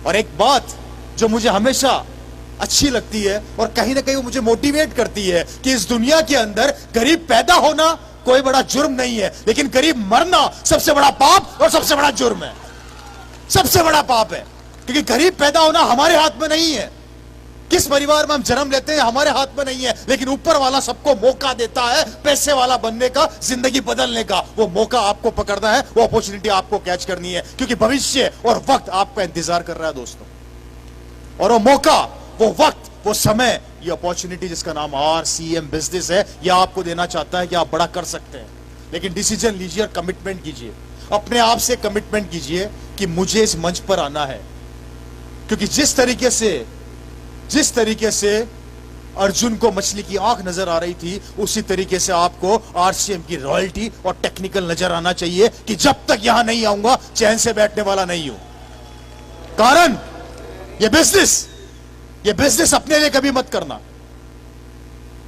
और एक बात जो मुझे हमेशा अच्छी लगती है और कहीं ना कहीं वो मुझे मोटिवेट करती है कि इस दुनिया के अंदर गरीब पैदा होना कोई बड़ा जुर्म नहीं है, लेकिन गरीब मरना सबसे बड़ा पाप और सबसे बड़ा जुर्म है, सबसे बड़ा पाप है। क्योंकि गरीब पैदा होना हमारे हाथ में नहीं है, किस परिवार में हम जन्म लेते हैं हमारे हाथ में नहीं है, लेकिन ऊपर वाला सबको मौका देता है पैसे वाला बनने का, जिंदगी बदलने का। वो मौका आपको पकड़ना है, वो अपॉर्चुनिटी आपको कैच करनी है, क्योंकि भविष्य और वक्त आपका इंतजार कर रहा है दोस्तों। और वो मौका, वो वक्त, वो समय, ये अपॉर्चुनिटी जिसका नाम RCM बिजनेस है, यह आपको देना चाहता है कि आप बड़ा कर सकते हैं। लेकिन डिसीजन लीजिए और कमिटमेंट कीजिए, अपने आप से कमिटमेंट कीजिए कि मुझे इस मंच पर आना है। क्योंकि जिस तरीके से अर्जुन को मछली की आंख नजर आ रही थी, उसी तरीके से आपको RCM की रॉयल्टी और टेक्निकल नजर आना चाहिए कि जब तक यहां नहीं आऊंगा चैन से बैठने वाला नहीं हूं। कारण ये बिजनेस अपने लिए कभी मत करना।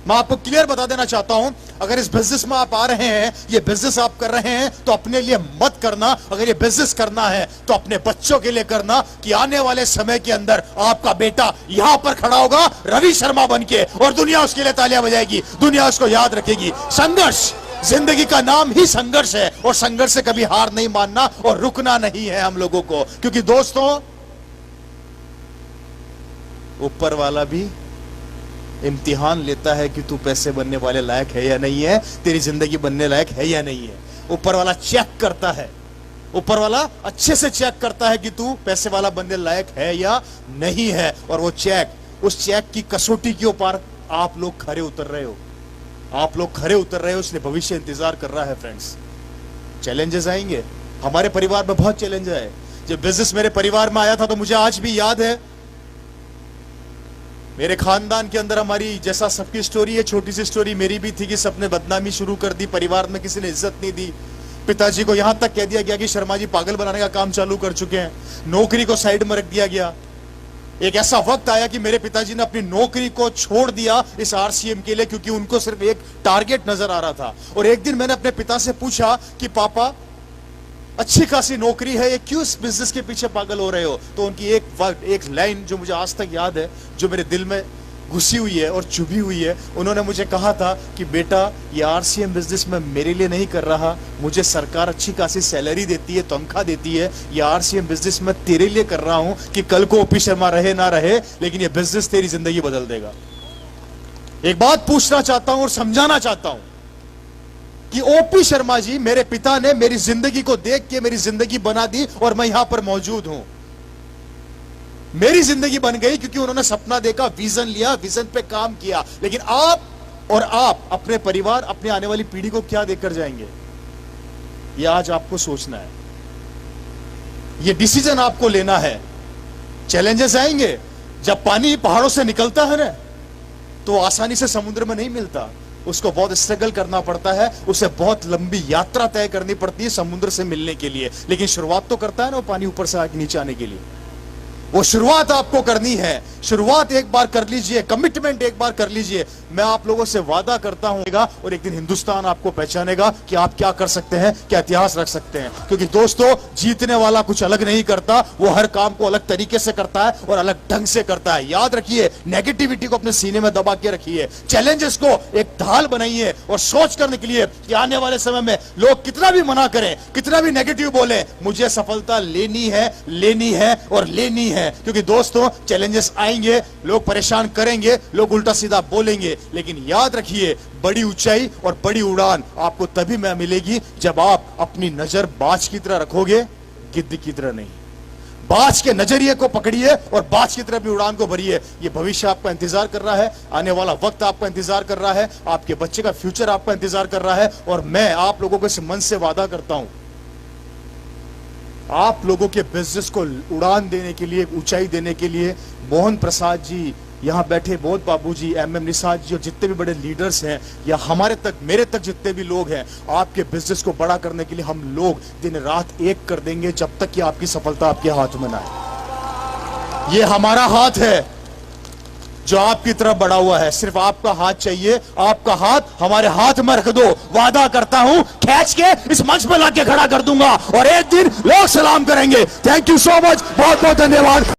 मैं आपको क्लियर बता देना चाहता हूं, अगर इस बिजनेस में आप आ रहे हैं, ये बिजनेस आप कर रहे हैं, तो अपने लिए मत करना। अगर ये बिजनेस करना है तो अपने बच्चों के लिए करना, कि आने वाले समय के अंदर आपका बेटा यहां पर खड़ा होगा रवि शर्मा बनके, और दुनिया उसके लिए तालियां बजाएगी, दुनिया उसको याद रखेगी। संघर्ष, जिंदगी का नाम ही संघर्ष है, और संघर्ष से कभी हार नहीं मानना और रुकना नहीं है हम लोगों को। क्योंकि दोस्तों, ऊपर वाला भी इम्तिहान लेता है कि तू पैसे बनने वाले लायक है या नहीं है, तेरी जिंदगी बनने लायक है या नहीं है। ऊपर वाला चेक करता है, ऊपर वाला अच्छे से चेक करता है कि तू पैसे वाला बनने लायक है या नहीं है। और वो चेक, उस चेक की कसौटी के ऊपर आप लोग खरे उतर रहे हो, आप लोग खरे उतर रहे हो, इसलिए भविष्य इंतजार कर रहा है। फ्रेंड्स, चैलेंजेस आएंगे, हमारे परिवार में बहुत चैलेंज आए। जब बिजनेस मेरे परिवार में आया था तो मुझे आज भी याद है, मेरे खानदान के अंदर हमारी जैसा सबकी स्टोरी है, छोटी सी स्टोरी मेरी भी थी कि सबने बदनामी शुरू कर दी, परिवार में किसी ने इज्जत नहीं दी। पिताजी को यहां तक कह दिया गया कि शर्मा जी पागल बनाने का काम चालू कर चुके हैं, नौकरी को साइड में रख दिया गया। एक ऐसा वक्त आया कि मेरे पिताजी ने अपनी नौकरी को छोड़ दिया इस RCM के लिए, क्योंकि उनको सिर्फ एक टारगेट नजर आ रहा था। और एक दिन मैंने अपने पिता से पूछा कि पापा, अच्छी खासी नौकरी है, ये क्यों इस बिजनेस के पीछे पागल हो रहे हो? तो उनकी एक लाइन जो मुझे आज तक याद है, जो मेरे दिल में घुसी हुई है और चुभी हुई है। उन्होंने मुझे कहा था कि बेटा, ये RCM बिजनेस में मेरे लिए नहीं कर रहा, मुझे सरकार अच्छी खासी सैलरी देती है, तनख्वाह देती है, ये RCM बिजनेस में तेरे लिए कर रहा हूं कि कल को OP शर्मा रहे ना रहे, लेकिन ये बिजनेस तेरी जिंदगी बदल देगा। एक बात पूछना चाहता हूं और समझाना चाहता हूं कि OP शर्मा जी, मेरे पिता ने मेरी जिंदगी को देख के मेरी जिंदगी बना दी और मैं यहां पर मौजूद हूं। मेरी जिंदगी बन गई क्योंकि उन्होंने सपना देखा, विजन लिया, विजन पे काम किया। लेकिन आप अपने परिवार, अपने आने वाली पीढ़ी को क्या देकर जाएंगे, यह आज आपको सोचना है, यह डिसीजन आपको लेना है। चैलेंजेस आएंगे, जब पानी पहाड़ों से निकलता है ना, तो आसानी से समुद्र में नहीं मिलता, उसको बहुत स्ट्रगल करना पड़ता है, उसे बहुत लंबी यात्रा तय करनी पड़ती है समुद्र से मिलने के लिए। लेकिन शुरुआत तो करता है ना वो पानी ऊपर से आके नीचे आने के लिए। वो शुरुआत आपको करनी है, शुरुआत एक बार कर लीजिए, कमिटमेंट एक बार कर लीजिए। मैं आप लोगों से वादा करता हूं, और एक दिन हिंदुस्तान आपको पहचानेगा कि आप क्या कर सकते हैं, क्या इतिहास रख सकते हैं। क्योंकि दोस्तों, जीतने वाला कुछ अलग नहीं करता, वो हर काम को अलग तरीके से करता है और अलग ढंग से करता है। याद रखिए, नेगेटिविटी को अपने सीने में दबा के रखिए, चैलेंजेस को एक ढाल बनाइए और सोच कर निकलिए कि आने वाले समय में लोग कितना भी मना करें, कितना भी नेगेटिव बोले, मुझे सफलता लेनी है और लेनी है। क्योंकि दोस्तों, चैलेंजेस आएंगे, लोग परेशान करेंगे, लोग उल्टा सीधा बोलेंगे, लेकिन याद रखिए, बड़ी ऊंचाई और बड़ी उड़ान आपको तभी में मिलेगी जब आप अपनी नजर बाज की तरह रखोगे, गिद्ध की तरह नहीं। बाज के नजरिए को पकड़िए और बाज की तरह अपनी उड़ान को भरिए। ये भविष्य आपका इंतजार कर रहा है, आने वाला वक्त आपका इंतजार कर रहा है, आपके बच्चे का फ्यूचर आपका इंतजार कर रहा है। और मैं आप लोगों को इस मन से वादा करता हूं, आप लोगों के बिजनेस को उड़ान देने के लिए, ऊंचाई देने के लिए, मोहन प्रसाद जी, यहां बैठे बोध बाबू जी, MM निषाद जी और जितने भी बड़े लीडर्स हैं, या हमारे तक, मेरे तक जितने भी लोग हैं, आपके बिजनेस को बड़ा करने के लिए हम लोग दिन रात एक कर देंगे, जब तक कि आपकी सफलता आपके हाथ में ना आए। ये हमारा हाथ है जो आपकी तरफ बढ़ा हुआ है, सिर्फ आपका हाथ चाहिए। आपका हाथ हमारे हाथ में रख दो, वादा करता हूं, खींच के इस मंच पर लाके खड़ा कर दूंगा और एक दिन लोग सलाम करेंगे। थैंक यू सो मच, बहुत बहुत धन्यवाद।